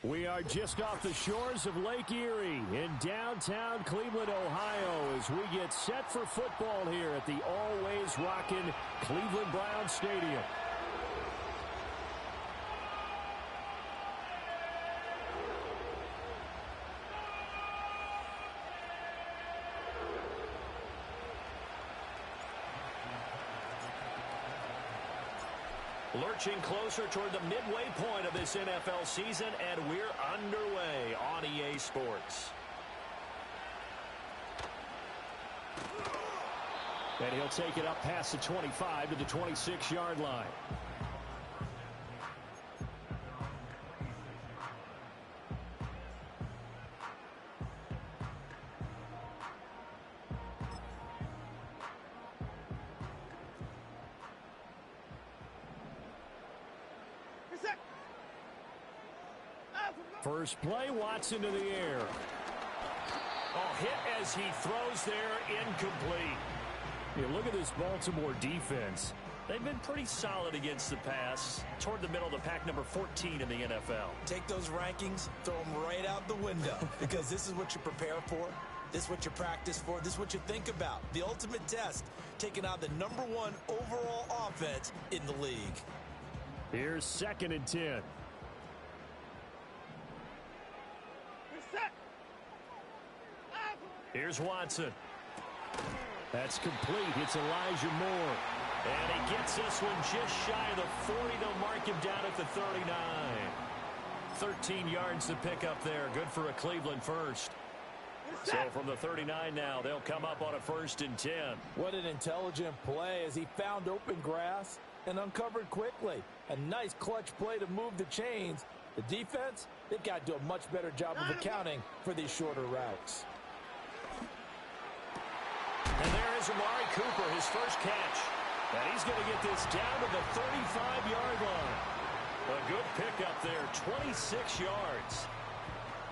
We are just off the shores of Lake Erie in downtown Cleveland, Ohio, as we get set for football here at the always rockin' Cleveland Browns Stadium. Lurching closer toward the midway point of this NFL season, and we're underway on EA Sports. And he'll take it up past the 25 to the 26-yard line. First play, Watson to the air. Oh, hit as he throws there, incomplete. You look at this Baltimore defense. They've been pretty solid against the pass, toward the middle of the pack, number 14 in the NFL. Take those rankings, throw them right out the window, because this is what you prepare for. This is what you practice for. This is what you think about. The ultimate test, taking on the #1 overall offense in the league. Here's 2nd and 10. Here's Watson. That's complete. It's Elijah Moore. And he gets this one just shy of the 40. They'll mark him down at the 39. 13 yards to pick up there. Good for a Cleveland first. So from the 39 now, they'll come up on a 1st and 10. What an intelligent play as he found open grass and uncovered quickly. A nice clutch play to move the chains. The defense, they've got to do a much better job of accounting for these shorter routes. And there is Amari Cooper, his first catch. And he's going to get this down to the 35-yard line. A good pickup there, 26 yards.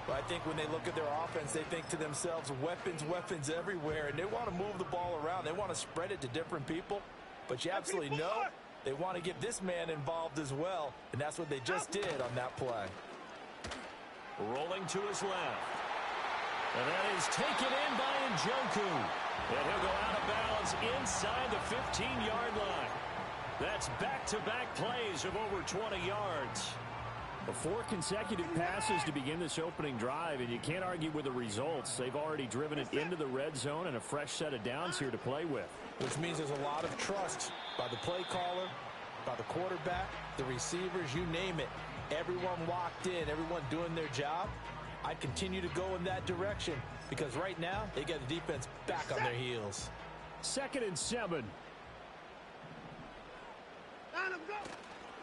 Well, I think when they look at their offense, they think to themselves, weapons, weapons everywhere, and they want to move the ball around. They want to spread it to different people. But you absolutely know they want to get this man involved as well, and that's what they just did on that play. Rolling to his left. And that is taken in by Njoku. And he'll go out of bounds inside the 15-yard line. That's back-to-back plays of over 20 yards. 4 consecutive passes to begin this opening drive, and you can't argue with the results. They've already driven it into the red zone and a fresh set of downs here to play with. Which means there's a lot of trust by the play caller, by the quarterback, the receivers, you name it. Everyone locked in, everyone doing their job. I continue to go in that direction because right now they get the defense back on their heels. 2nd and 7.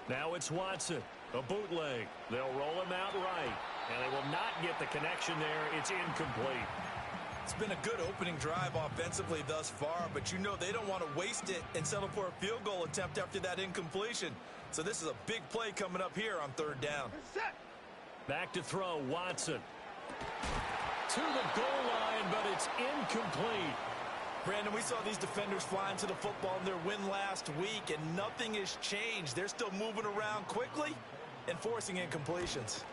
Now it's Watson. A bootleg. They'll roll him out right. And they will not get the connection there. It's incomplete. It's been a good opening drive offensively thus far, but you know they don't want to waste it and settle for a field goal attempt after that incompletion. So this is a big play coming up here on 3rd down. Back to throw, Watson. To the goal line, but it's incomplete. Brandon, we saw these defenders flying to the football in their win last week, and nothing has changed. They're still moving around quickly and forcing incompletions.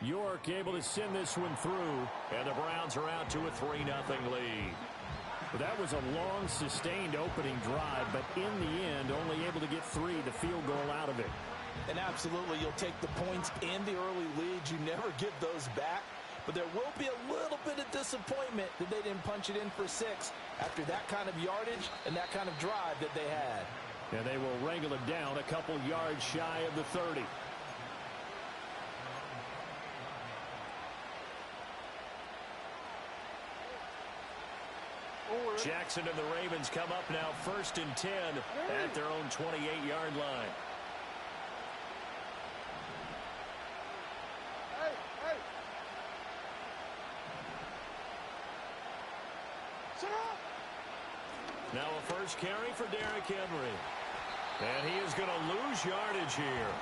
York able to send this one through, and the Browns are out to a 3-0 lead. But that was a long, sustained opening drive, but in the end, only able to get 3, the field goal out of it. And absolutely, you'll take the points and the early leads. You never get those back. But there will be a little bit of disappointment that they didn't punch it in for 6 after that kind of yardage and that kind of drive that they had. And they will wrangle it down a couple yards shy of the 30. Jackson and the Ravens come up now 1st and 10 at their own 28-yard line. Now a first carry for Derrick Henry. And he is going to lose yardage here.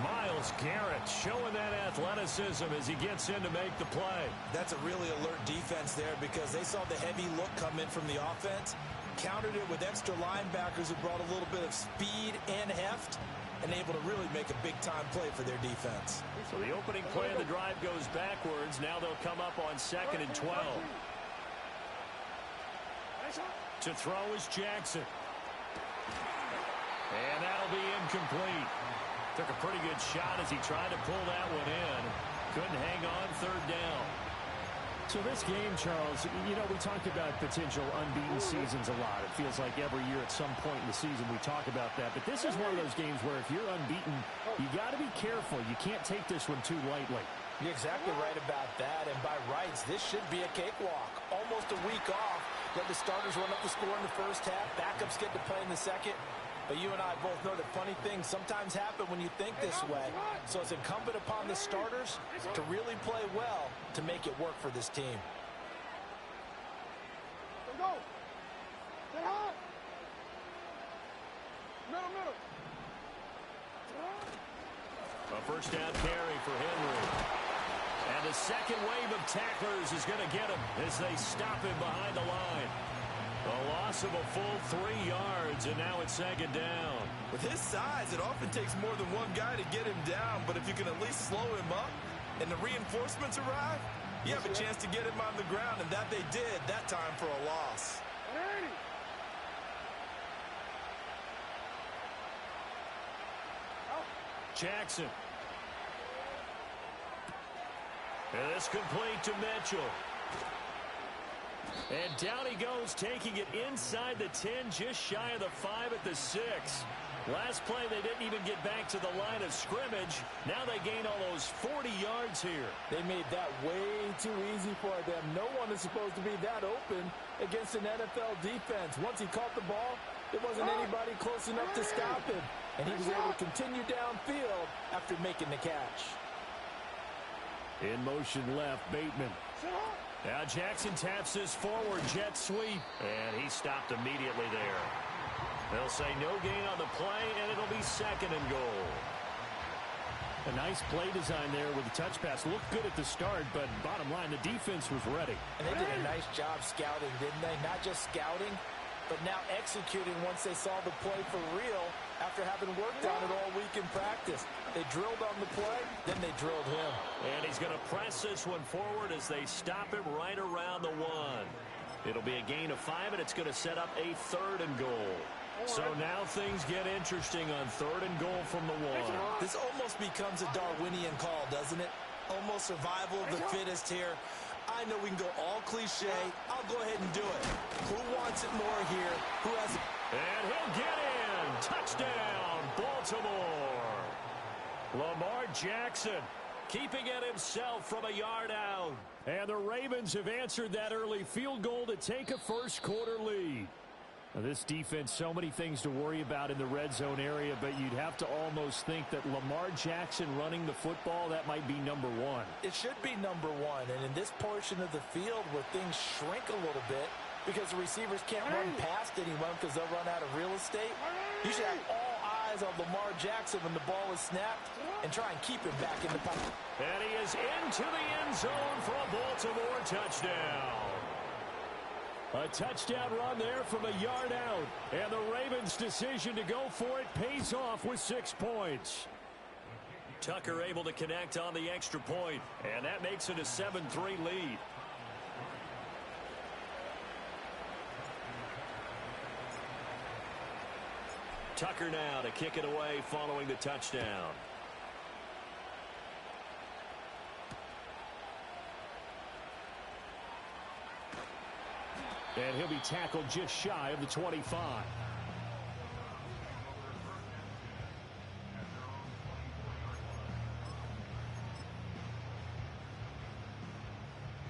Myles Garrett showing that athleticism as he gets in to make the play. That's a really alert defense there because they saw the heavy look come in from the offense, countered it with extra linebackers who brought a little bit of speed and heft, and able to really make a big-time play for their defense. So the opening play of the drive goes backwards. Now they'll come up on 2nd and 12. To throw is Jackson. And that'll be incomplete. Took a pretty good shot as he tried to pull that one in. Couldn't hang on 3rd down. So this game, Charles, you know, we talk about potential unbeaten seasons a lot. It feels like every year at some point in the season we talk about that. But this is one of those games where if you're unbeaten, you got to be careful. You can't take this one too lightly. You're exactly right about that. And by rights, this should be a cakewalk. Almost a week off. Let the starters run up the score in the first half. Backups get to play in the second. But you and I both know that funny things sometimes happen when you think this way. So it's incumbent upon the starters to really play well to make it work for this team. Go. Stay high. Middle. A first down carry for Henry. And the second wave of tacklers is going to get him as they stop him behind the line. A loss of a full 3 yards, and now it's 2nd down. With his size, it often takes more than one guy to get him down, but if you can at least slow him up and the reinforcements arrive, you have a chance to get him on the ground, and that they did that time for a loss. Jackson. And it's complete to Mitchell. And down he goes, taking it inside the 10, just shy of the 5 at the 6. Last play, they didn't even get back to the line of scrimmage. Now they gain almost 40 yards here. They made that way too easy for them. No one is supposed to be that open against an NFL defense. Once he caught the ball, there wasn't anybody close enough to stop him. And he was able to continue downfield after making the catch. In motion left, Bateman. Now Jackson taps his forward jet sweep, and he stopped immediately there. They'll say no gain on the play, and it'll be 2nd and goal. A nice play design there with the touch pass. Looked good at the start, but bottom line, the defense was ready. And they did a nice job scouting, didn't they? Not just scouting, but now executing once they saw the play for real after having worked on it all week in practice. They drilled on the play, then they drilled him. And he's going to press this one forward as they stop him right around the 1. It'll be a gain of 5, and it's going to set up a 3rd and goal. So now things get interesting on 3rd and goal from the 1. This almost becomes a Darwinian call, doesn't it? Almost survival of the fittest here. I know we can go all cliche. I'll go ahead and do it. Who wants it more here? Who has it? And he'll get in. Touchdown, Baltimore. Lamar Jackson keeping it himself from a yard out. And the Ravens have answered that early field goal to take a first-quarter lead. Now, this defense, so many things to worry about in the red zone area, but you'd have to almost think that Lamar Jackson running the football, that might be number 1. It should be number 1, and in this portion of the field where things shrink a little bit because the receivers can't run past anyone because they'll run out of real estate, you should have all eyes on Lamar Jackson when the ball is snapped and try and keep him back in the pocket. And he is into the end zone for a Baltimore touchdown. A touchdown run there from a yard out. And the Ravens' decision to go for it pays off with 6 points. Tucker able to connect on the extra point, and that makes it a 7-3 lead. Tucker now to kick it away following the touchdown. And he'll be tackled just shy of the 25.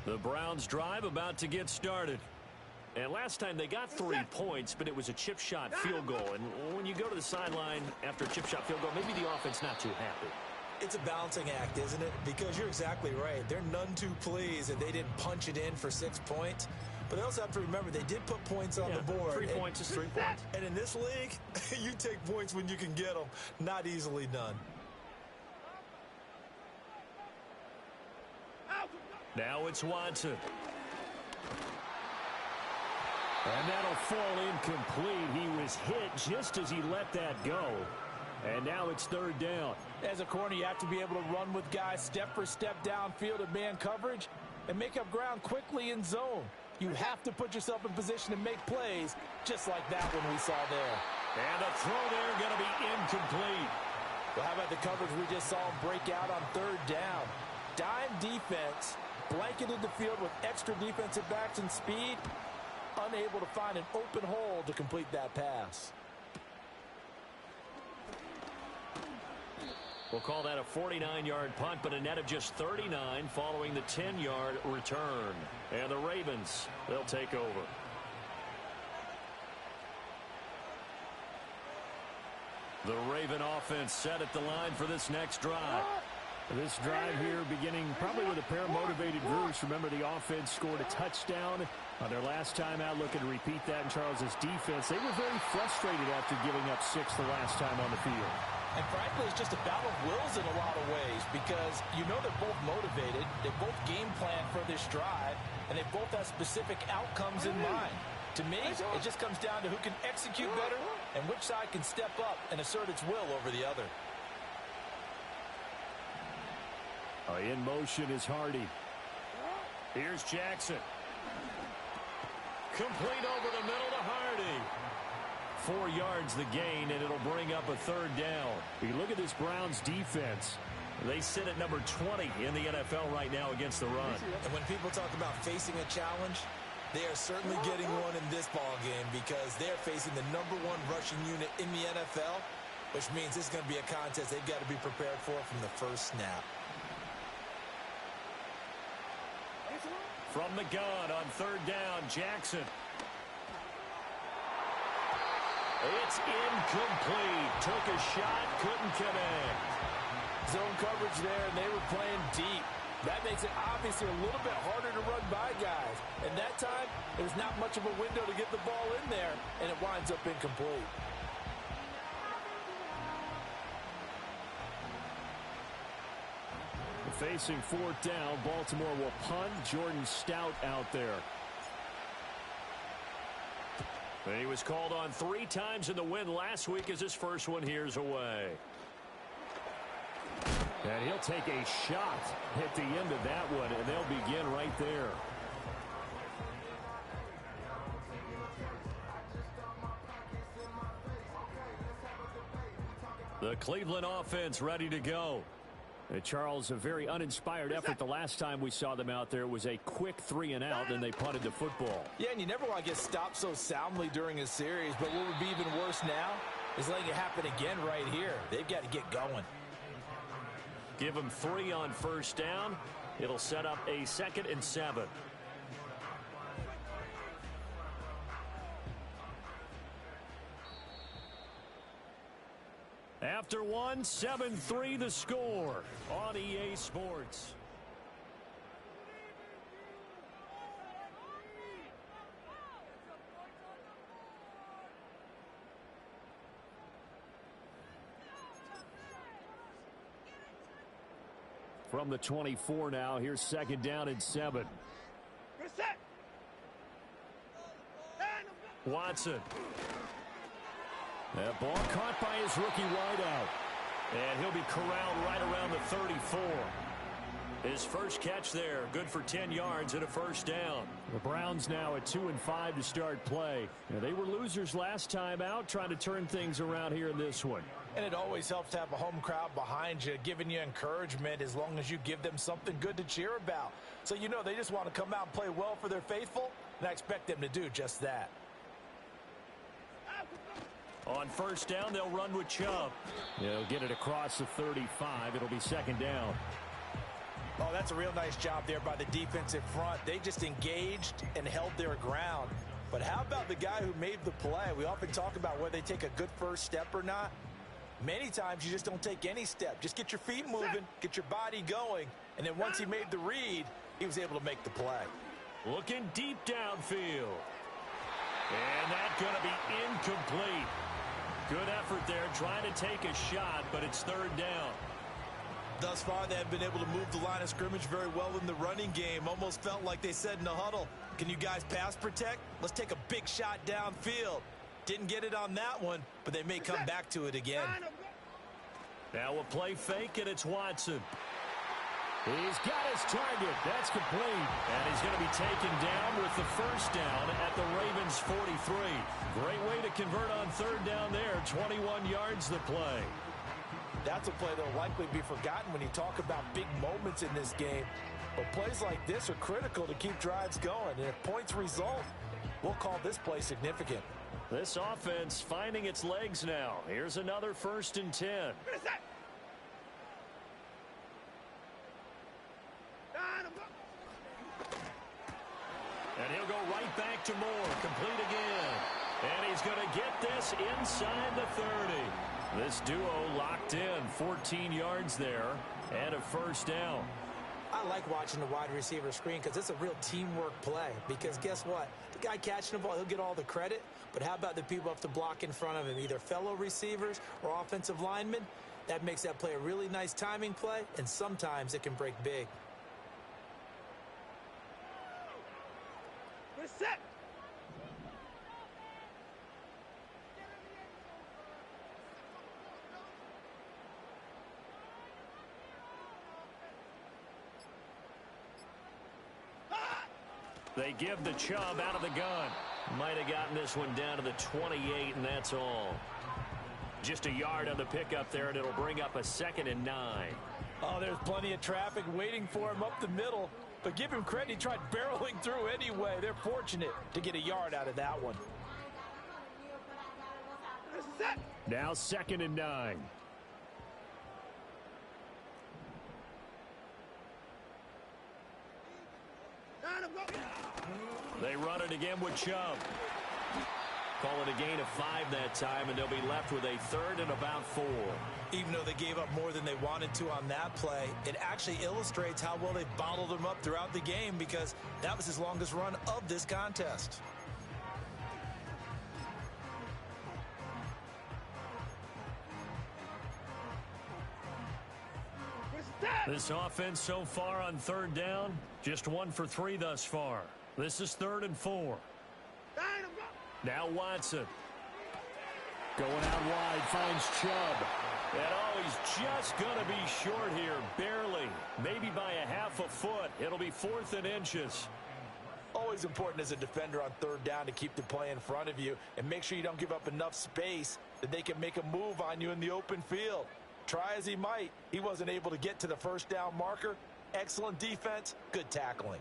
The Browns drive about to get started. And last time they got 3 points, but it was a chip shot field goal. And when you go to the sideline after a chip shot field goal, maybe the offense not too happy. It's a balancing act, isn't it? Because you're exactly right. They're none too pleased that they didn't punch it in for 6 points. But they also have to remember they did put points on the board. 3 points is 3 points. And in this league, you take points when you can get them. Not easily done. Now it's Watson. And that'll fall incomplete. He was hit just as he let that go. And now it's third down. As a corner, you have to be able to run with guys step for step downfield in man coverage and make up ground quickly in zone. You have to put yourself in position to make plays just like that one we saw there. And a throw there going to be incomplete. Well, how about the coverage we just saw him break out on third down? Dime defense, blanketed the field with extra defensive backs and speed, unable to find an open hole to complete that pass. We'll call that a 49-yard punt, but a net of just 39 following the 10-yard return. And the Ravens, they'll take over. The Raven offense set at the line for this next drive. This drive here beginning probably with a pair of motivated groups. Remember, the offense scored a touchdown on their last time out, looking to repeat that in Charles's defense. They were very frustrated after giving up 6 the last time on the field. And frankly, it's just a battle of wills in a lot of ways because you know they're both motivated, they both game plan for this drive, and they both have specific outcomes in mind. To me, it just comes down to who can execute better and which side can step up and assert its will over the other. In motion is Hardy. Here's Jackson. Complete over the middle to Hardy. 4 yards the gain, and it'll bring up a third down. You look at this Browns defense. They sit at number 20 in the NFL right now against the run. And when people talk about facing a challenge, they are certainly getting one in this ball game because they're facing the #1 rushing unit in the NFL, which means it's going to be a contest they've got to be prepared for from the first snap. From the gun on third down, Jackson. It's incomplete. Took a shot, couldn't connect. Zone coverage there, and they were playing deep. That makes it obviously a little bit harder to run by guys. And that time, there's not much of a window to get the ball in there, and it winds up incomplete. Facing fourth down, Baltimore will punt. Jordan Stout out there. He was called on 3 times in the win last week as his first one here's away. And he'll take a shot at the end of that one, and they'll begin right there. The Cleveland offense ready to go. Charles, a very uninspired effort the last time we saw them out there. It was a quick 3 and out, and they punted the football. Yeah, and you never want to get stopped so soundly during a series, but what would be even worse now is letting it happen again right here. They've got to get going. Give them 3 on first down. It'll set up a 2nd and 7. After 1, 7-3 the score on EA Sports. From the 24 now, here's 2nd down and 7. Watson. That ball caught by his rookie wideout. And he'll be corralled right around the 34. His first catch there, good for 10 yards and a first down. The Browns now at 2-5 to start play. Now, they were losers last time out, trying to turn things around here in this one. And it always helps to have a home crowd behind you, giving you encouragement as long as you give them something good to cheer about. So you know they just want to come out and play well for their faithful, and I expect them to do just that. On first down, they'll run with Chubb. They'll get it across the 35. It'll be 2nd down. Oh, that's a real nice job there by the defensive front. They just engaged and held their ground. But how about the guy who made the play? We often talk about whether they take a good first step or not. Many times you just don't take any step. Just get your feet moving, get your body going, and then once he made the read, he was able to make the play. Looking deep downfield. And that's going to be incomplete. Good effort there, trying to take a shot, but it's 3rd down. Thus far, they have been able to move the line of scrimmage very well in the running game. Almost felt like they said in the huddle, can you guys pass protect? Let's take a big shot downfield. Didn't get it on that one, but they may come back to it again. Now a play fake, and it's Watson. He's got his target. That's complete. And he's going to be taken down with the first down at the Ravens' 43. Great way to convert on third down there. 21 yards the play. That's a play that will likely be forgotten when you talk about big moments in this game. But plays like this are critical to keep drives going. And if points result, we'll call this play significant. This offense finding its legs now. Here's another 1st and 10. And he'll go right back to Moore. Complete again. And he's going to get this inside the 30. This duo locked in. 14 yards there and a first down. I like watching the wide receiver screen because it's a real teamwork play. Because guess what? The guy catching the ball, he'll get all the credit. But how about the people have to block in front of him, either fellow receivers or offensive linemen? That makes that play a really nice timing play, and sometimes it can break big. We're set. They give the Chubb out of the gun. Might have gotten this one down to the 28, and that's all. Just a yard on the pickup there, and it'll bring up a 2nd and 9. Oh, there's plenty of traffic waiting for him up the middle. But give him credit, he tried barreling through anyway. They're fortunate to get a yard out of that one. Now 2nd and 9. They run it again with Chubb. Call it a gain of 5 that time, and they'll be left with a 3rd and about 4. Even though they gave up more than they wanted to on that play, it actually illustrates how well they bottled them up throughout the game because that was his longest run of this contest. This offense so far on 3rd down, just 1 for 3 thus far. This is 3rd and 4. Now Watson. Going out wide, finds Chubb. And oh, he's just going to be short here, barely. Maybe by a half a foot. It'll be 4th and inches. Always important as a defender on 3rd down to keep the play in front of you and make sure you don't give up enough space that they can make a move on you in the open field. Try as he might, he wasn't able to get to the 1st down marker. Excellent defense, good tackling.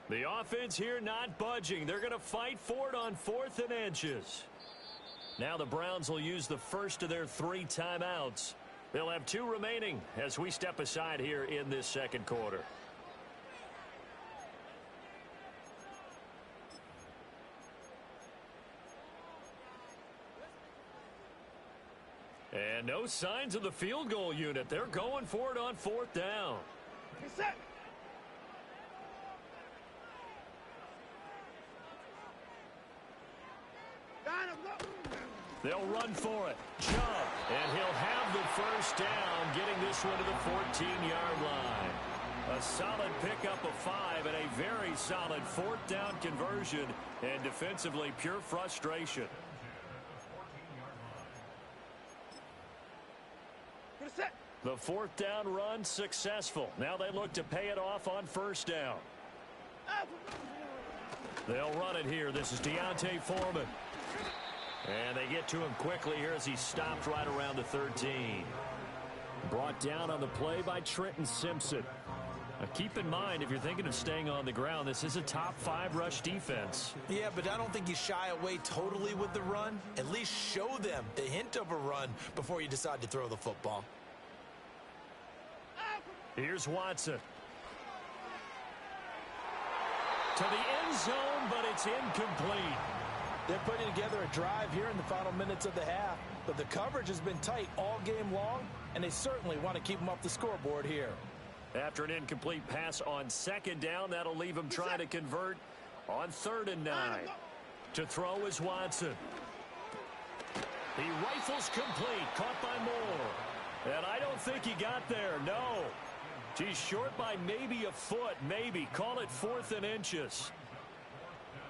The offense here not budging. They're going to fight for it on 4th and inches. Now the Browns will use the first of their 3 timeouts. They'll have 2 remaining as we step aside here in this 2nd quarter. And no signs of the field goal unit. They're going for it on 4th down. Set. They'll run for it. Chubb. And he'll have the first down, getting this one to the 14-yard line. A solid pickup of 5 and a very solid 4th down conversion. And defensively, pure frustration. The 4th down run successful. Now they look to pay it off on 1st down. They'll run it here. This is Deontay Foreman. And they get to him quickly here as he stopped right around the 13. Brought down on the play by Trenton Simpson. Now keep in mind, if you're thinking of staying on the ground, this is a top 5 rush defense. Yeah, but I don't think you shy away totally with the run. At least show them the hint of a run before you decide to throw the football. Here's Watson. To the end zone, but it's incomplete. They're putting together a drive here in the final minutes of the half, but the coverage has been tight all game long, and they certainly want to keep them off the scoreboard here. After an incomplete pass on 2nd down, that'll leave them trying to convert on 3rd and 9. To throw is Watson. He rifles complete. Caught by Moore. And I don't think he got there. No. He's short by maybe a foot. Maybe. Call it 4th and inches.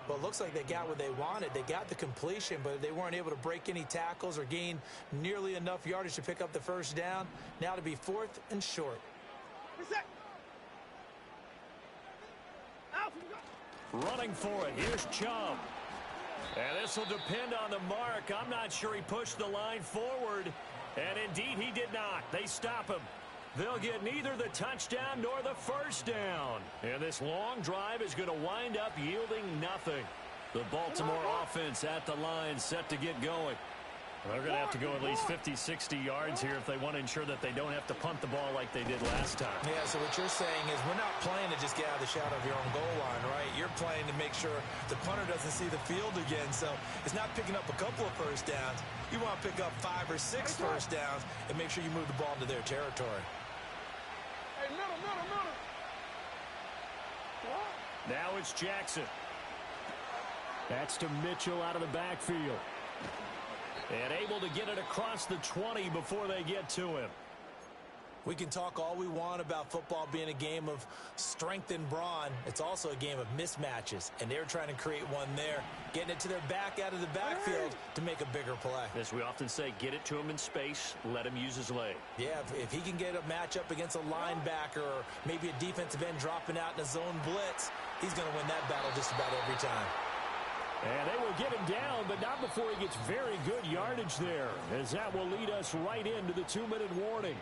Well, it looks like they got what they wanted. They got the completion, but they weren't able to break any tackles or gain nearly enough yardage to pick up the first down. Now to be 4th and short. Running for it. Here's Chubb. And this will depend on the mark. I'm not sure he pushed the line forward. And indeed, he did not. They stop him. They'll get neither the touchdown nor the first down. And this long drive is going to wind up yielding nothing. The Baltimore offense at the line set to get going. They're going to have to go at least 50, 60 yards here if they want to ensure that they don't have to punt the ball like they did last time. Yeah, so what you're saying is we're not playing to just get out of the shadow of your own goal line, right? You're playing to make sure the punter doesn't see the field again. So it's not picking up a couple of first downs. You want to pick up 5 or 6 first downs and make sure you move the ball into their territory. Hey, middle. Now it's Jackson. That's to Mitchell out of the backfield. And able to get it across the 20 before they get to him. We can talk all we want about football being a game of strength and brawn. It's also a game of mismatches, and they're trying to create one there, getting it to their back out of the backfield to make a bigger play. As we often say, get it to him in space, let him use his leg. Yeah, if he can get a matchup against a linebacker or maybe a defensive end dropping out in a zone blitz, he's going to win that battle just about every time. And they will get him down, but not before he gets very good yardage there, as that will lead us right into the 2-minute warning.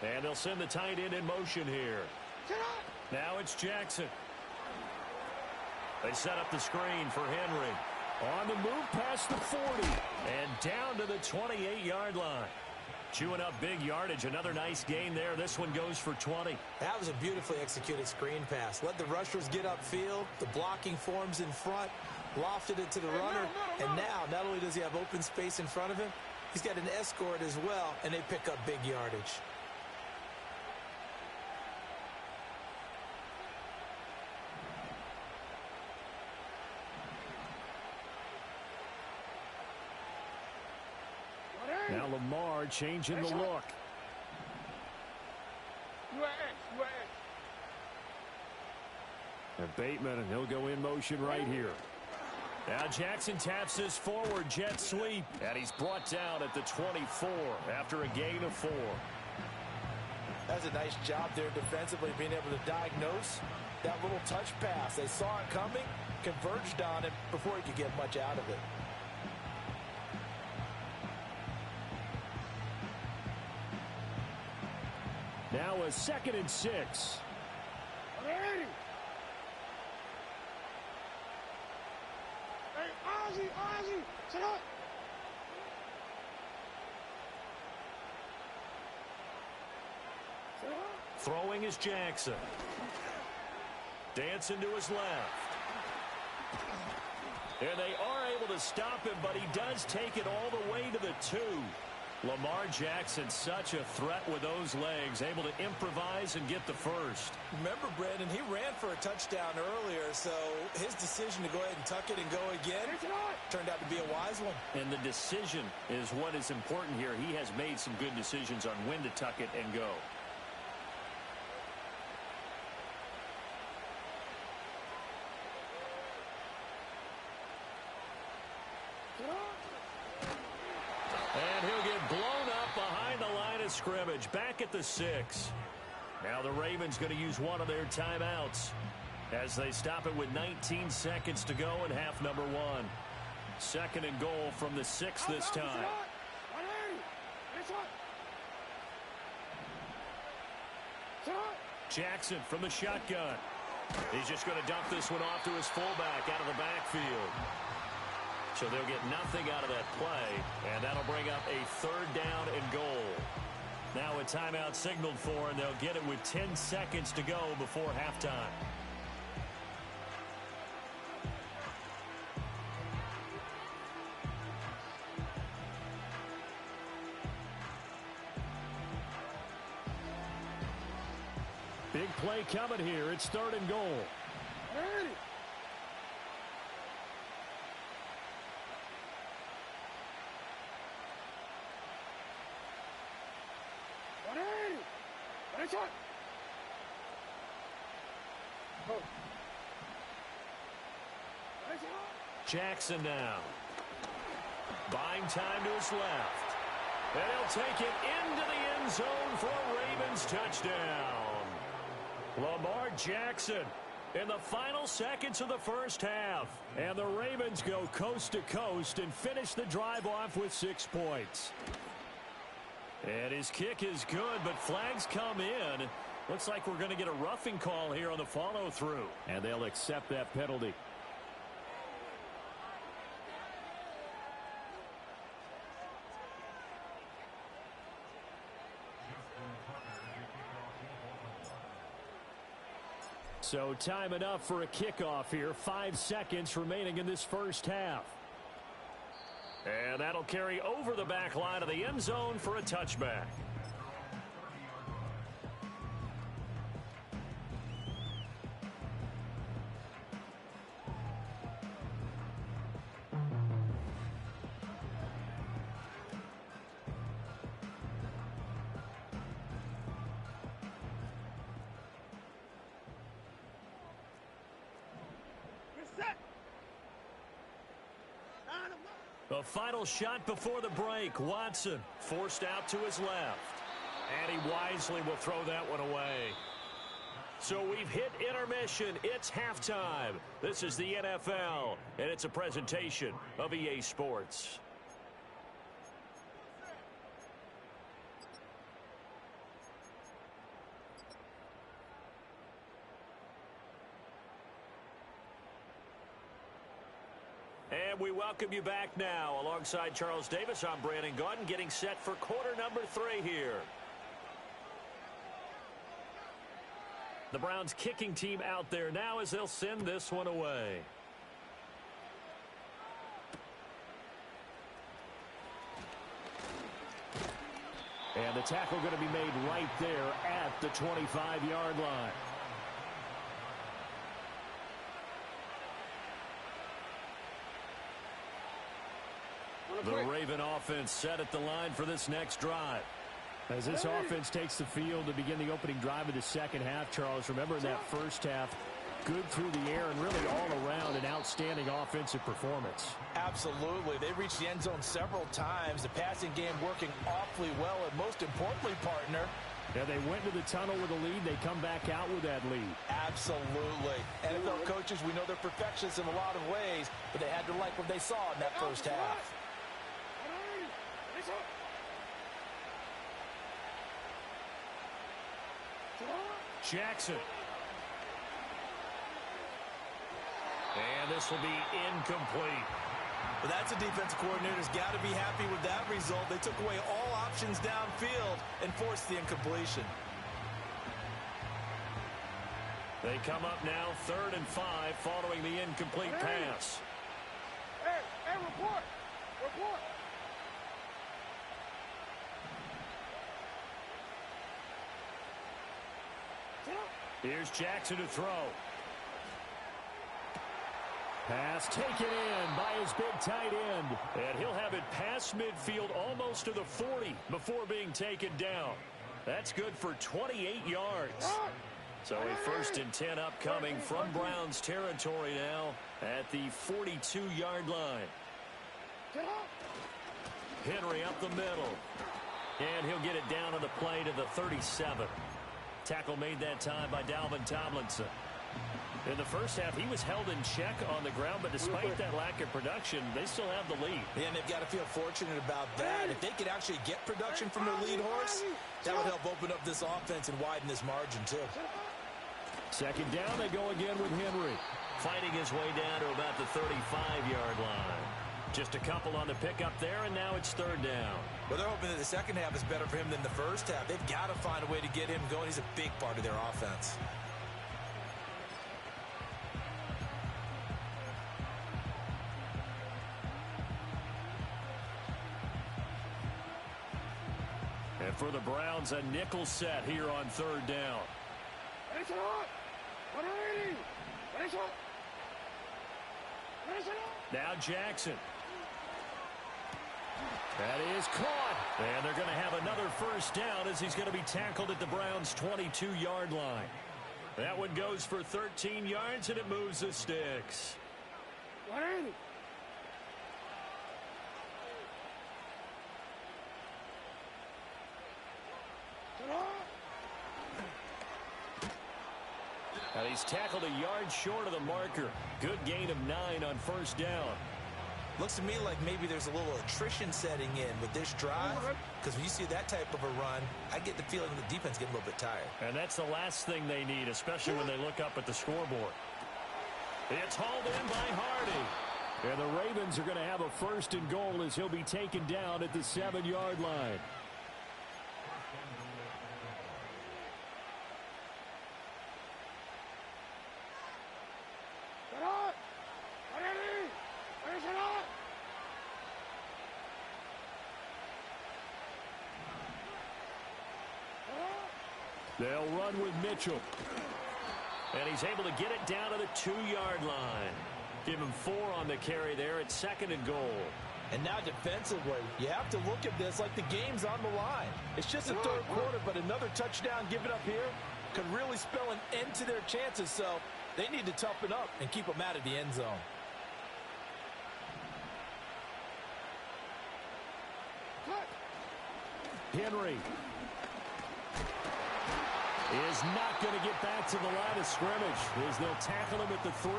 And they'll send the tight end in motion here. Now it's Jackson. They set up the screen for Henry. On the move past the 40. And down to the 28-yard line. Chewing up big yardage. Another nice gain there. This one goes for 20. That was a beautifully executed screen pass. Let the rushers get upfield. The blocking forms in front. Lofted it to the runner. And now, not only does he have open space in front of him, he's got an escort as well, and they pick up big yardage. Now Lamar changing the look. And Bateman, and he'll go in motion right here. Now Jackson taps this forward jet sweep. And he's brought down at the 24 after a gain of 4. That's a nice job there defensively, being able to diagnose that little touch pass. They saw it coming, converged on it before he could get much out of it. Now a 2nd and 6. Hey, Ozzie, sit up. Throwing is Jackson. Dancing to his left. And they are able to stop him, but he does take it all the way to the 2. Lamar Jackson, such a threat with those legs, able to improvise and get the first. Remember, Brandon, he ran for a touchdown earlier, so his decision to go ahead and tuck it and go again turned out to be a wise one. And the decision is what is important here. He has made some good decisions on when to tuck it and go. And he'll get blown up behind the line of scrimmage, back at the 6. Now the Ravens going to use one of their timeouts as they stop it with 19 seconds to go in half number 1. 2nd and goal from the 6 this time. Jackson from the shotgun. He's just going to dump this one off to his fullback out of the backfield. So they'll get nothing out of that play, and that'll bring up a 3rd down and goal. Now a timeout signaled for, and they'll get it with 10 seconds to go before halftime. Big play coming here. It's 3rd and goal. Ready. Ready. Ready, shot. Go. Ready, shot. Jackson now. Buying time to his left. And he'll take it into the end zone for a Ravens touchdown. Lamar Jackson in the final seconds of the first half. And the Ravens go coast to coast and finish the drive off with 6 points. And his kick is good, but flags come in. Looks like we're going to get a roughing call here on the follow-through. And they'll accept that penalty. So time enough for a kickoff here. 5 seconds remaining in this first half. And that'll carry over the back line of the end zone for a touchback. A final shot before the break. Watson forced out to his left. And he wisely will throw that one away. So we've hit intermission. It's halftime. This is the NFL, and it's a presentation of EA Sports. And we welcome you back now. Alongside Charles Davis, I'm Brandon Gaudin, getting set for quarter number 3 here. The Browns kicking team out there now as they'll send this one away. And the tackle going to be made right there at the 25-yard line. The Raven offense set at the line for this next drive. As this offense takes the field to begin the opening drive of the second half, Charles, remember in that first half, good through the air and really all around an outstanding offensive performance. Absolutely. They reached the end zone several times. The passing game working awfully well, and most importantly, partner, yeah, they went to the tunnel with a lead. They come back out with that lead. Absolutely. NFL coaches, we know they're perfectionists in a lot of ways, but they had to like what they saw in that first half. Jackson. And this will be incomplete. But that's a defensive coordinator's got to be happy with that result. They took away all options downfield and forced the incompletion. They come up now 3rd and 5 following the incomplete pass. Hey, report. Report. Here's Jackson to throw. Pass taken in by his big tight end. And he'll have it past midfield almost to the 40 before being taken down. That's good for 28 yards. So a 1st and 10 upcoming from Browns territory now at the 42-yard line. Henry up the middle. And he'll get it down on the play to the 37. Tackle made that time by Dalvin Tomlinson. In the first half, he was held in check on the ground, but despite that lack of production, they still have the lead. Yeah, and they've got to feel fortunate about that. If they could actually get production from their lead horse, that would help open up this offense and widen this margin, too. 2nd down, they go again with Henry. Fighting his way down to about the 35-yard line. Just a couple on the pickup there, and now it's 3rd down. Well, they're hoping that the second half is better for him than the first half. They've got to find a way to get him going. He's a big part of their offense. And for the Browns, a nickel set here on 3rd down. Finish it up. 180. Finish it. Finish it up. Now Jackson. That is caught. And they're going to have another first down as he's going to be tackled at the Browns' 22-yard line. That one goes for 13 yards, and it moves the sticks. 180. And he's tackled a yard short of the marker. Good gain of 9 on first down. Looks to me like maybe there's a little attrition setting in with this drive, because when you see that type of a run, I get the feeling the defense getting a little bit tired. And that's the last thing they need, especially when they look up at the scoreboard. It's hauled in by Hardy. And the Ravens are going to have a first and goal as he'll be taken down at the 7-yard line. They'll run with Mitchell. And he's able to get it down to the 2-yard line. Give him 4 on the carry there at 2nd and goal. And now defensively, you have to look at this like the game's on the line. It's just a third quarter, but another touchdown given up here could really spell an end to their chances. So they need to toughen up and keep them out of the end zone. Henry is not going to get back to the line of scrimmage as they'll tackle him at the 3.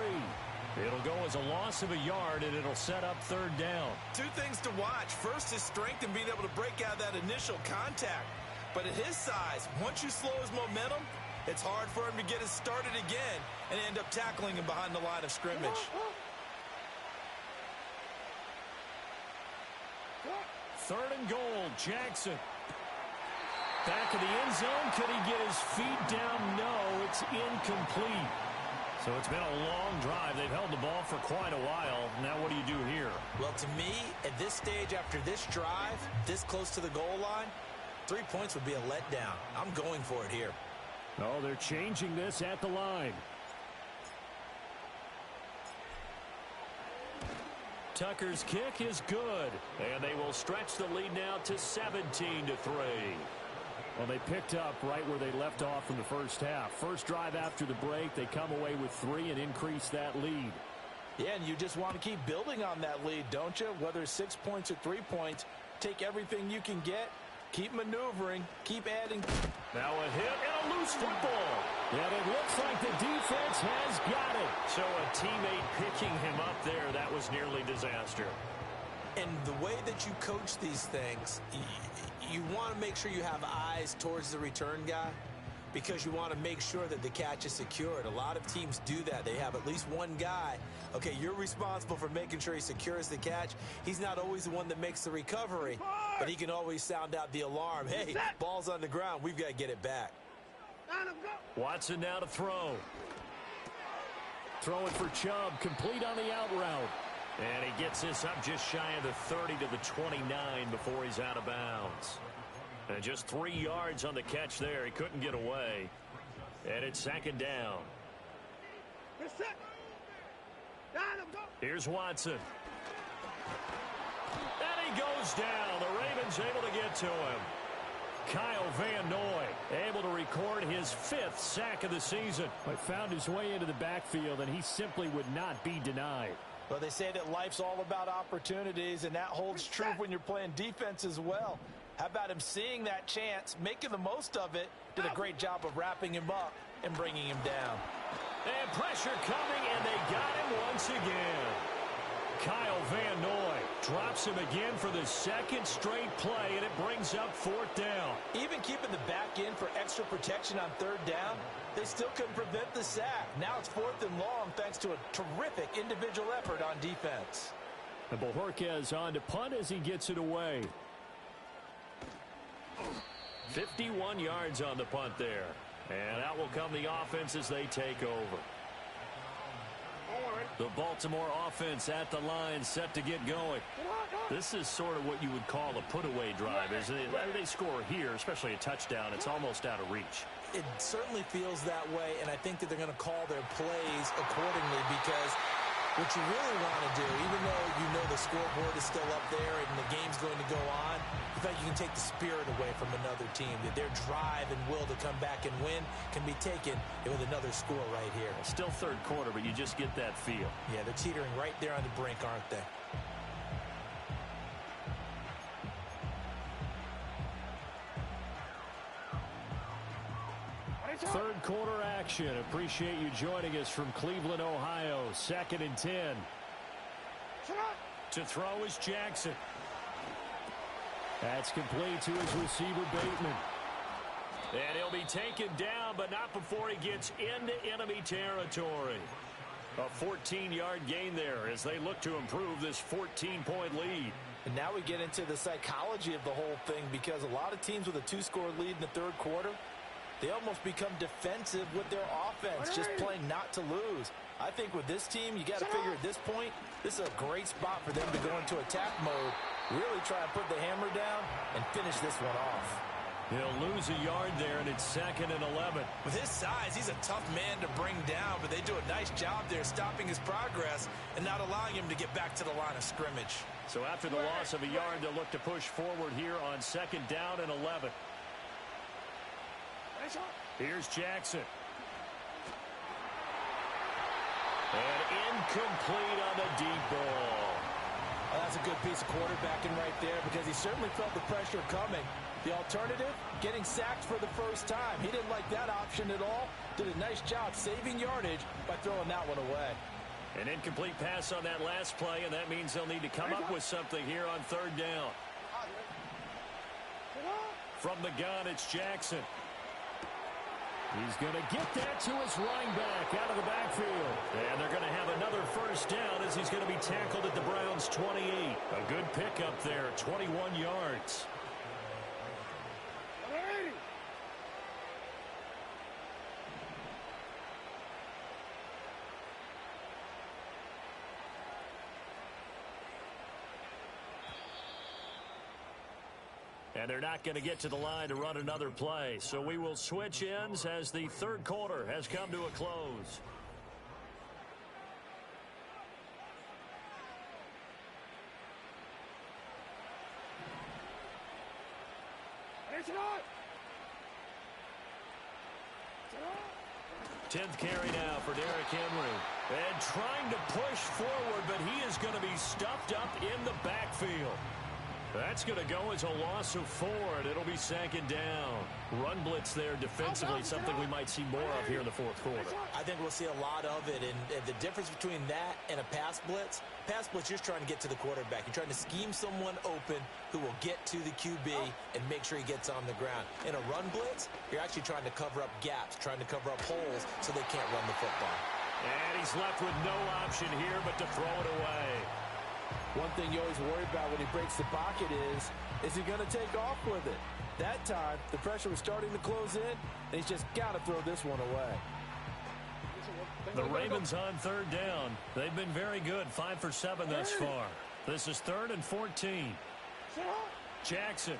It'll go as a loss of a yard, and it'll set up 3rd down. 2 things to watch. First, his strength and being able to break out that initial contact. But at his size, once you slow his momentum, it's hard for him to get it started again and end up tackling him behind the line of scrimmage. 3rd and goal, Jackson. Back of the end zone. Could he get his feet down? No, it's incomplete. So it's been a long drive. They've held the ball for quite a while. Now what do you do here? Well, to me, at this stage, after this drive, this close to the goal line, 3 points would be a letdown. I'm going for it here. Oh, they're changing this at the line. Tucker's kick is good. And they will stretch the lead now to 17-3. Well, they picked up right where they left off from the first half. First drive after the break, they come away with 3 and increase that lead. Yeah, and you just want to keep building on that lead, don't you? Whether it's 6 points or 3 points, take everything you can get, keep maneuvering, keep adding. Now a hit and a loose football. And it looks like the defense has got it. So a teammate picking him up there, that was nearly disaster. And the way that you coach these things, you want to make sure you have eyes towards the return guy because you want to make sure that the catch is secured. A lot of teams do that. They have at least one guy. Okay, you're responsible for making sure he secures the catch. He's not always the one that makes the recovery, but he can always sound out the alarm. Hey, ball's on the ground. We've got to get it back. Watson now to throw. Throwing for Chubb, complete on the out route. And he gets this up just shy of the 30 to the 29 before he's out of bounds. And just 3 yards on the catch there. He couldn't get away. And it's 2nd down. Here's Watson. And he goes down. The Ravens able to get to him. Kyle Van Noy able to record his 5th sack of the season. But found his way into the backfield, and he simply would not be denied. Well, they say that life's all about opportunities, and that holds true when you're playing defense as well. How about him seeing that chance, making the most of it, did a great job of wrapping him up and bringing him down. And pressure coming, and they got him once again. Kyle Van Noy drops him again for the 2nd straight play, and it brings up 4th down. Even keeping the back in for extra protection on 3rd down, they still couldn't prevent the sack. Now it's 4th and long thanks to a terrific individual effort on defense. And Bojorquez on to punt as he gets it away. 51 yards on the punt there. And out will come the offense as they take over. The Baltimore offense at the line, set to get going. This is sort of what you would call a put-away drive. As they score here, especially a touchdown, it's almost out of reach. It certainly feels that way, and I think that they're going to call their plays accordingly because what you really want to do, even though you know the scoreboard is still up there and the game's going to go on, you feel like you can take the spirit away from another team, that their drive and will to come back and win can be taken with another score right here. Still third quarter, but you just get that feel. Yeah, they're teetering right there on the brink, aren't they? Third quarter action. Appreciate you joining us from Cleveland, Ohio. 2nd and 10. To throw is Jackson. That's complete to his receiver, Bateman. And he'll be taken down, but not before he gets into enemy territory. A 14-yard gain there as they look to improve this 14-point lead. And now we get into the psychology of the whole thing, because a lot of teams with a 2-score lead in the third quarter, they almost become defensive with their offense, just playing not to lose. I think with this team, you got to figure at this point, this is a great spot for them to go into attack mode, really try to put the hammer down and finish this one off. He'll lose a yard there, and it's 2nd and 11. With his size, he's a tough man to bring down, but they do a nice job there stopping his progress and not allowing him to get back to the line of scrimmage. So after the loss of a yard, they'll look to push forward here on 2nd down and 11. Here's Jackson. And incomplete on the deep ball. Well, that's a good piece of quarterbacking right there, because he certainly felt the pressure coming. The alternative, getting sacked for the first time. He didn't like that option at all. Did a nice job saving yardage by throwing that one away. An incomplete pass on that last play, and that means they'll need to come up with something here on 3rd down. From the gun, it's Jackson. He's going to get that to his running back out of the backfield. And they're going to have another first down as he's going to be tackled at the Browns' 28. A good pickup there, 21 yards. And they're not going to get to the line to run another play. So we will switch ends as the third quarter has come to a close. Tenth carry now for Derrick Henry. And trying to push forward, but he is going to be stuffed up in the backfield. That's going to go as a loss of 4, and it'll be 2nd down. Run blitz there defensively, something we might see more of here in the fourth quarter. I think we'll see a lot of it, and the difference between that and a pass blitz, you're just trying to get to the quarterback. You're trying to scheme someone open who will get to the QB and make sure he gets on the ground. In a run blitz, you're actually trying to cover up gaps, trying to cover up holes so they can't run the football. And he's left with no option here but to throw it away. One thing you always worry about when he breaks the pocket is he going to take off with it? That time, the pressure was starting to close in, and he's just got to throw this one away. The Ravens on 3rd down. They've been very good, 5 for 7 thus far. This is 3rd and 14. Jackson.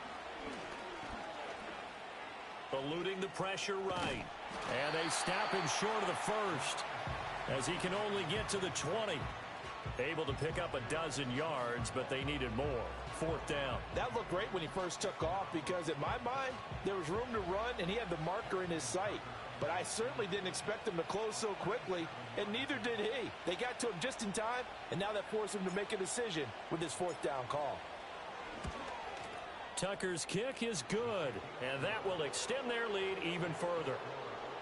Eluding the pressure right. And they stop him short of the first as he can only get to the 20. Able to pick up a dozen yards, but they needed more. 4th down. That looked great when he first took off, because in my mind, there was room to run, and he had the marker in his sight. But I certainly didn't expect him to close so quickly, and neither did he. They got to him just in time, and now that forced him to make a decision with his 4th down call. Tucker's kick is good, and that will extend their lead even further.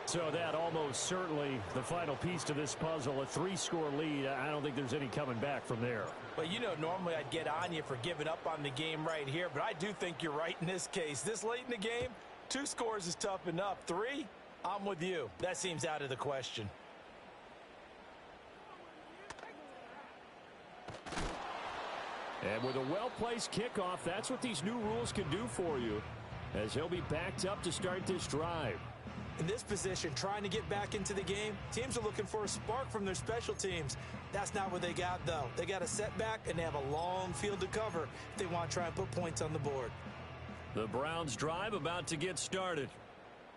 So that almost certainly the final piece to this puzzle, a 3-score lead. I don't think there's any coming back from there. Well, you know, normally I'd get on you for giving up on the game right here, but I do think you're right in this case. This late in the game, 2 scores is tough enough. 3, I'm with you. That seems out of the question. And with a well-placed kickoff, that's what these new rules can do for you, as he'll be backed up to start this drive. In this position, trying to get back into the game, teams are looking for a spark from their special teams. That's not what they got, though. They got a setback, and they have a long field to cover if they want to try and put points on the board. The Browns drive about to get started.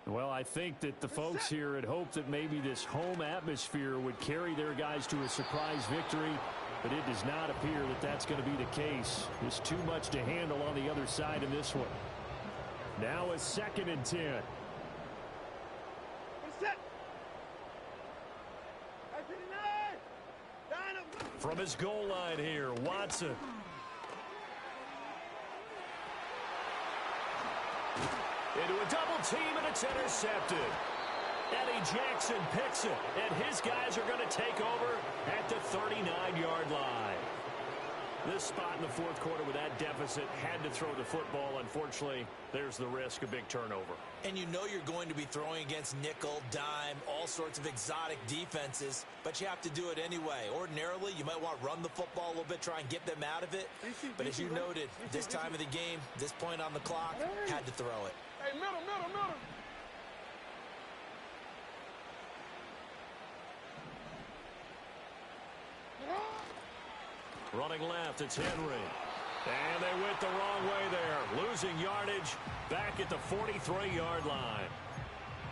Well, I think that the folks here had hoped that maybe this home atmosphere would carry their guys to a surprise victory, but it does not appear that that's going to be the case. There's too much to handle on the other side in this one. Now a 2nd and 10. From his goal line here, Watson. Into a double team, and it's intercepted. Eddie Jackson picks it, and his guys are going to take over at the 39-yard line. This spot in the 4th quarter with that deficit, had to throw the football. Unfortunately, there's the risk of big turnover. And you know you're going to be throwing against nickel, dime, all sorts of exotic defenses, but you have to do it anyway. Ordinarily, you might want to run the football a little bit, try and get them out of it. But as you noted, this time of the game, this point on the clock, had to throw it. Hey, middle. Running left, it's Henry. And they went the wrong way there. Losing yardage back at the 43-yard line.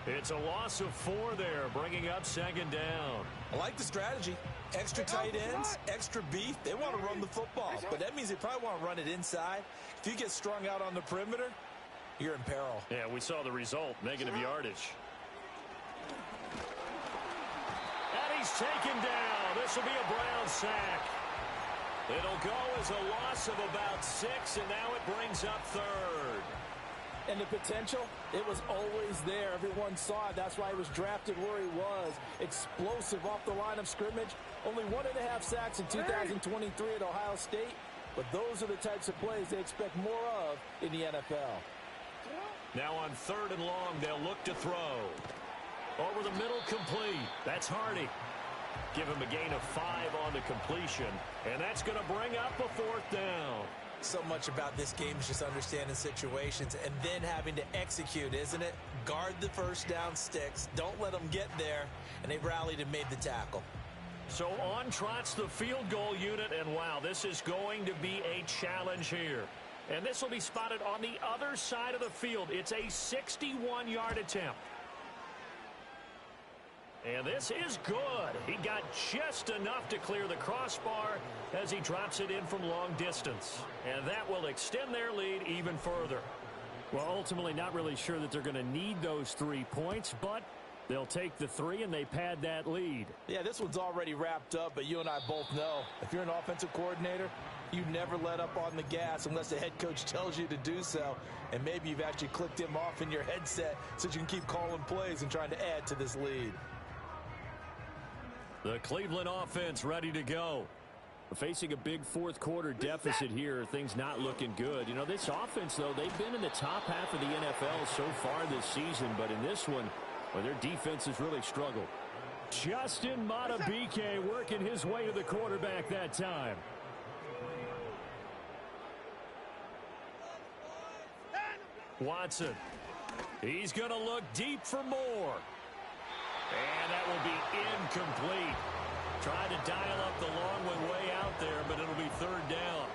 It's a loss of 4 there, bringing up 2nd down. I like the strategy. Extra tight ends, extra beef. They want to run the football, but that means they probably want to run it inside. If you get strung out on the perimeter, you're in peril. Yeah, we saw the result, negative yardage. And he's taken down. This will be a Brown sack. It'll go as a loss of about 6, and now it brings up 3rd. And the potential, it was always there. Everyone saw it. That's why he was drafted where he was. Explosive off the line of scrimmage. Only 1.5 sacks in 2023 at Ohio State. But those are the types of plays they expect more of in the NFL. Now on 3rd and long, they'll look to throw. Over the middle, complete. That's Hardy. Give him a gain of 5 on the completion, and that's going to bring up a 4th down. So much about this game is just understanding situations and then having to execute, isn't it? Guard the first down sticks. Don't let them get there, and they rallied and made the tackle. So on trots the field goal unit, and wow, this is going to be a challenge here. And this will be spotted on the other side of the field. It's a 61-yard attempt. And this is good. He got just enough to clear the crossbar as he drops it in from long distance. And that will extend their lead even further. Well, ultimately not really sure that they're going to need those 3 points, but they'll take the 3 and they pad that lead. Yeah, this one's already wrapped up, but you and I both know if you're an offensive coordinator, you never let up on the gas unless the head coach tells you to do so. And maybe you've actually clicked him off in your headset so you can keep calling plays and trying to add to this lead. The Cleveland offense ready to go. Facing a big 4th quarter deficit here, things not looking good. You know, this offense, though, they've been in the top half of the NFL so far this season, but in this one, well, their defense has really struggled. Justin Madubuike working his way to the quarterback that time. Watson. He's going to look deep for more. And that will be incomplete. Tried to dial up the long one way out there, but it'll be 3rd down.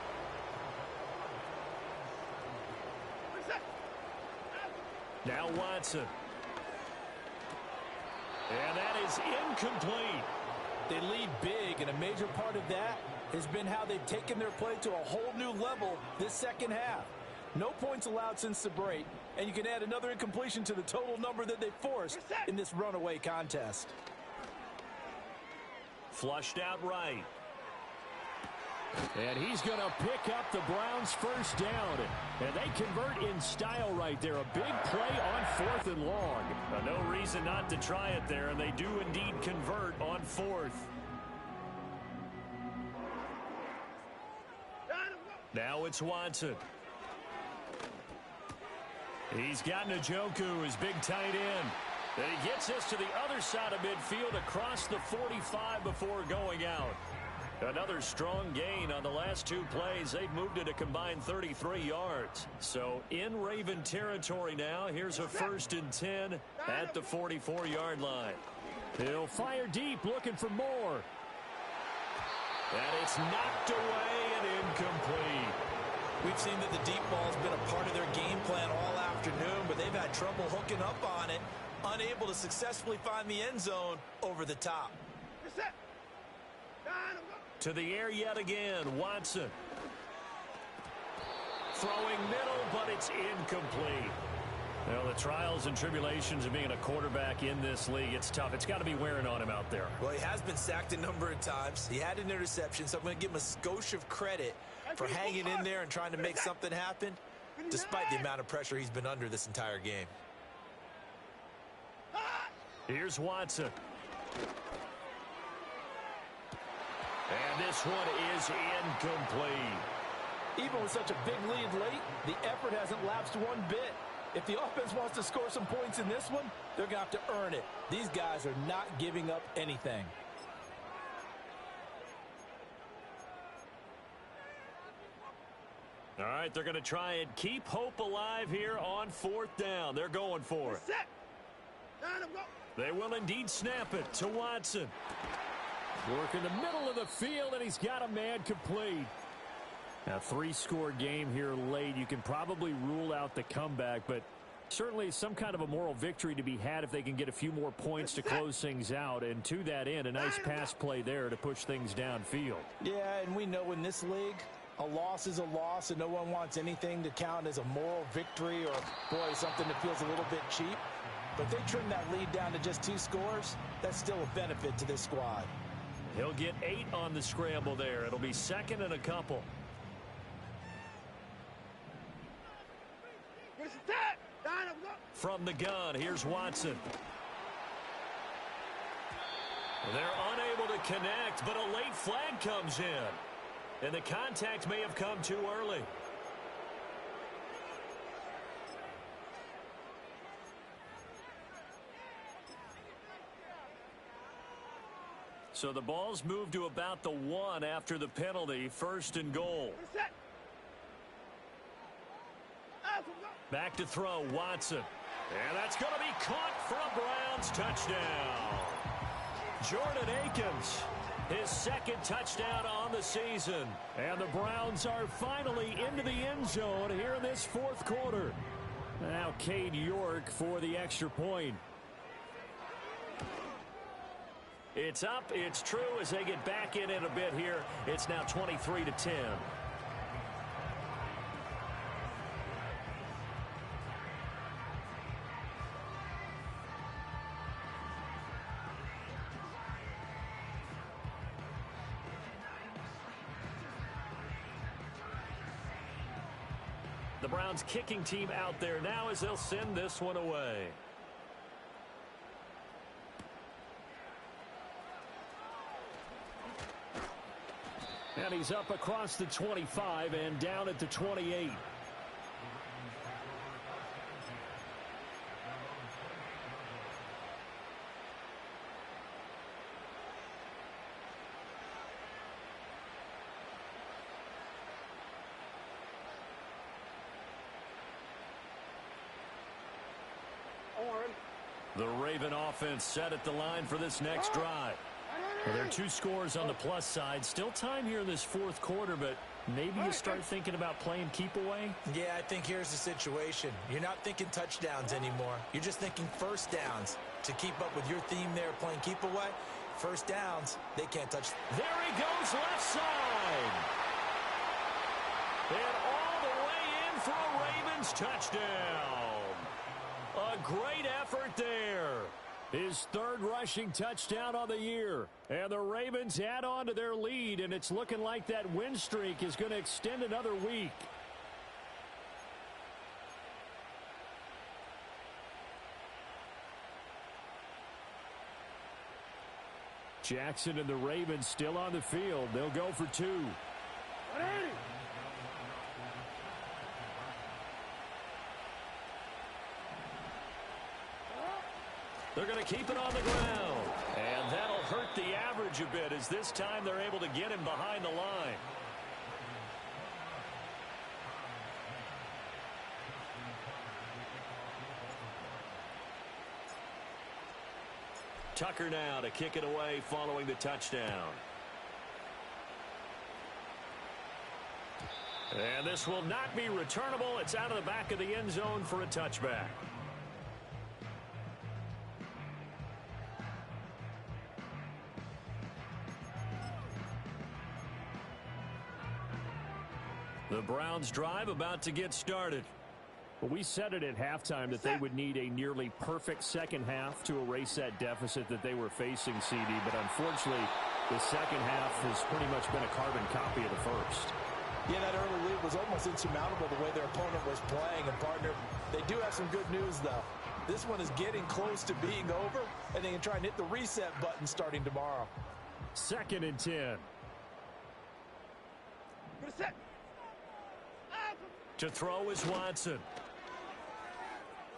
Now Watson. And that is incomplete. They lead big, and a major part of that has been how they've taken their play to a whole new level this second half. No points allowed since the break, and you can add another incompletion to the total number that they forced in this runaway contest. Flushed out right. And he's going to pick up the Browns' first down. And they convert in style right there. A big play on 4th and long. No reason not to try it there, and they do indeed convert on 4th. Now it's Watson. He's got Njoku, his big tight end. And he gets us to the other side of midfield across the 45 before going out. Another strong gain on the last 2 plays. They've moved it a combined 33 yards. So in Raven territory now. Here's a 1st and 10 at the 44-yard line. He'll fire deep, looking for more. And it's knocked away and incomplete. We've seen that the deep ball's been a part of their game plan all afternoon, but they've had trouble hooking up on it, unable to successfully find the end zone over the top. To the air yet again, Watson. Throwing middle, but it's incomplete. Well, the trials and tribulations of being a quarterback in this league, it's tough. It's got to be wearing on him out there. Well, he has been sacked a number of times. He had an interception, so I'm going to give him a skosh of credit for hanging in there and trying to make something happen, despite the amount of pressure he's been under this entire game. Here's Watson. And this one is incomplete. Even with such a big lead late, the effort hasn't lapsed one bit. If the offense wants to score some points in this one, they're going to have to earn it. These guys are not giving up anything. All right, they're going to try and keep hope alive here on 4th down. They're going for it. They will indeed snap it to Watson. Work in the middle of the field, and he's got a man complete. A 3-score game here late. You can probably rule out the comeback, but certainly some kind of a moral victory to be had if they can get a few more points to close things out. And to that end, a nice pass play there to push things downfield. Yeah, and we know in this league, a loss is a loss, and no one wants anything to count as a moral victory or, boy, something that feels a little bit cheap. But they trim that lead down to just 2 scores. That's still a benefit to this squad. He'll get 8 on the scramble there. It'll be 2nd and a couple. From the gun, here's Watson. They're unable to connect, but a late flag comes in. And the contact may have come too early. So the ball's moved to about the 1 after the penalty. 1st and goal. Back to throw, Watson. And that's going to be caught for a Browns touchdown. Jordan Akins, his 2nd touchdown on the season. And the Browns are finally into the end zone here in this 4th quarter. Now Cade York for the extra point. It's up, it's true as they get back in a bit here. It's now 23-10. The Browns kicking team out there now as they'll send this one away. And he's up across the 25 and down at the 28. The Raven offense set at the line for this next drive. Well, there are 2 scores on the plus side. Still time here in this 4th quarter, but maybe you start thinking about playing keep away? Yeah, I think here's the situation. You're not thinking touchdowns anymore. You're just thinking 1st downs. To keep up with your theme there, playing keep away, 1st downs, they can't touch. There he goes, left side. And all the way in for a Ravens touchdown. A great effort there. His 3rd rushing touchdown on the year. And the Ravens add on to their lead, and it's looking like that win streak is going to extend another week. Jackson and the Ravens still on the field. They'll go for 2. They're going to keep it on the ground. And that'll hurt the average a bit as this time they're able to get him behind the line. Tucker now to kick it away following the touchdown. And this will not be returnable. It's out of the back of the end zone for a touchback. The Browns drive about to get started. Well, we said it at halftime that they would need a nearly perfect second half to erase that deficit that they were facing, CD. But unfortunately, the second half has pretty much been a carbon copy of the first. Yeah, that early lead was almost insurmountable the way their opponent was playing. And, partner, they do have some good news, though. This one is getting close to being over, and they can try and hit the reset button starting tomorrow. 2nd and 10. To throw is Watson.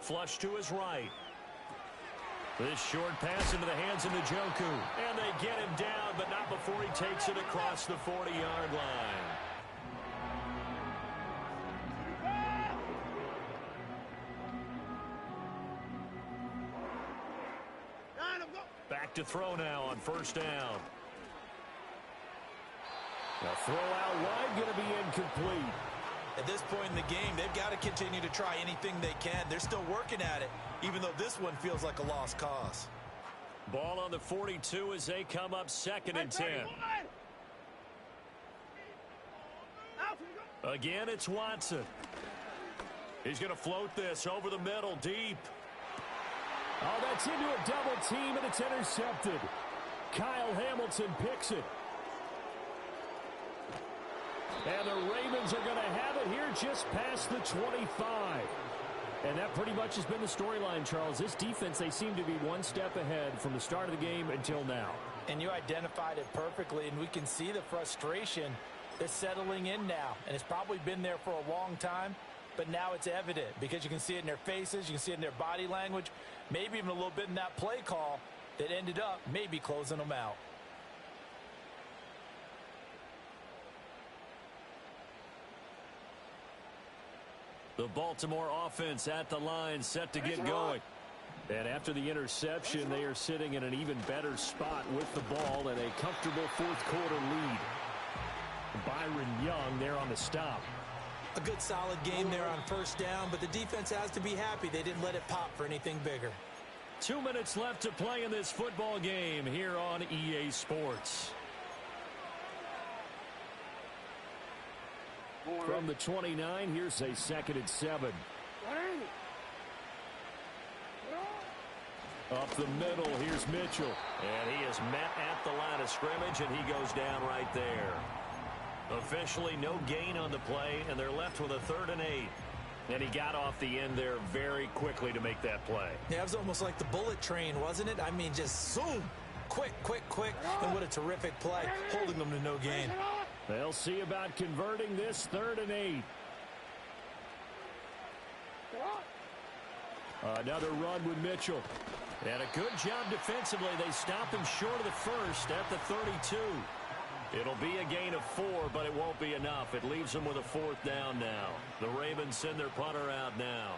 Flush to his right. This short pass into the hands of Njoku. And they get him down, but not before he takes it across the 40-yard line. Back to throw now on first down. The throw out wide going to be incomplete. At this point in the game, they've got to continue to try anything they can. They're still working at it, even though this one feels like a lost cause. Ball on the 42 as they come up 2nd and 10. Again, it's Watson. He's going to float this over the middle, deep. Oh, that's into a double team, and it's intercepted. Kyle Hamilton picks it. And the Ravens are going to have it here just past the 25. And that pretty much has been the storyline, Charles. This defense, they seem to be one step ahead from the start of the game until now. And you identified it perfectly, and we can see the frustration that's settling in now. And it's probably been there for a long time, but now it's evident because you can see it in their faces, you can see it in their body language, maybe even a little bit in that play call that ended up maybe closing them out. The Baltimore offense at the line, set to get going. And after the interception, they are sitting in an even better spot with the ball and a comfortable fourth-quarter lead. Byron Young there on the stop. A good solid game there on first down, but the defense has to be happy they didn't let it pop for anything bigger. 2 minutes left to play in this football game here on EA Sports. From the 29, here's a 2nd and 7. Up the middle, here's Mitchell. And he is met at the line of scrimmage, and he goes down right there. Officially no gain on the play, and they're left with a 3rd and 8. And he got off the end there very quickly to make that play. Yeah, it was almost like the bullet train, wasn't it? I mean, just zoom. Quick, quick, quick. And what a terrific play, holding them to no gain. They'll see about converting this 3rd and 8. Another run with Mitchell. And a good job defensively. They stopped him short of the first at the 32. It'll be a gain of 4, but it won't be enough. It leaves them with a 4th down now. The Ravens send their punter out now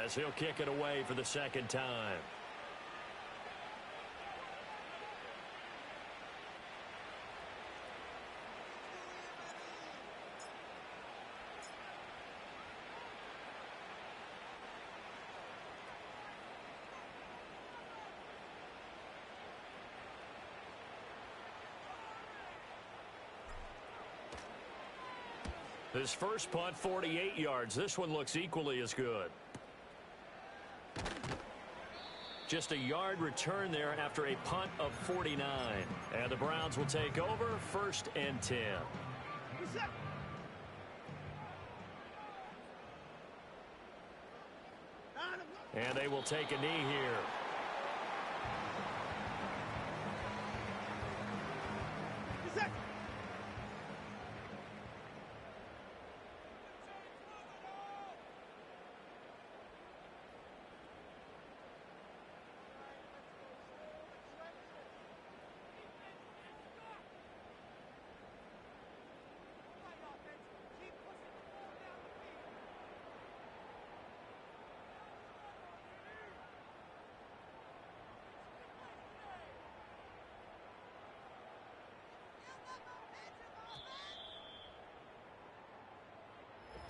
as he'll kick it away for the 2nd time. His first punt, 48 yards. This one looks equally as good. Just a yard return there after a punt of 49. And the Browns will take over 1st and 10. And they will take a knee here.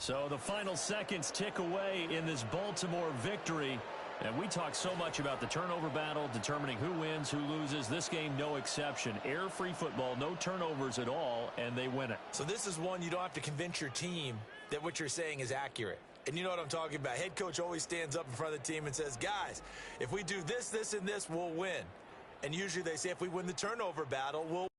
So the final seconds tick away in this Baltimore victory. And we talk so much about the turnover battle, determining who wins, who loses. This game, no exception. Air-free football, no turnovers at all, and they win it. So this is one you don't have to convince your team that what you're saying is accurate. And you know what I'm talking about. Head coach always stands up in front of the team and says, guys, if we do this, this, and this, we'll win. And usually they say if we win the turnover battle, we'll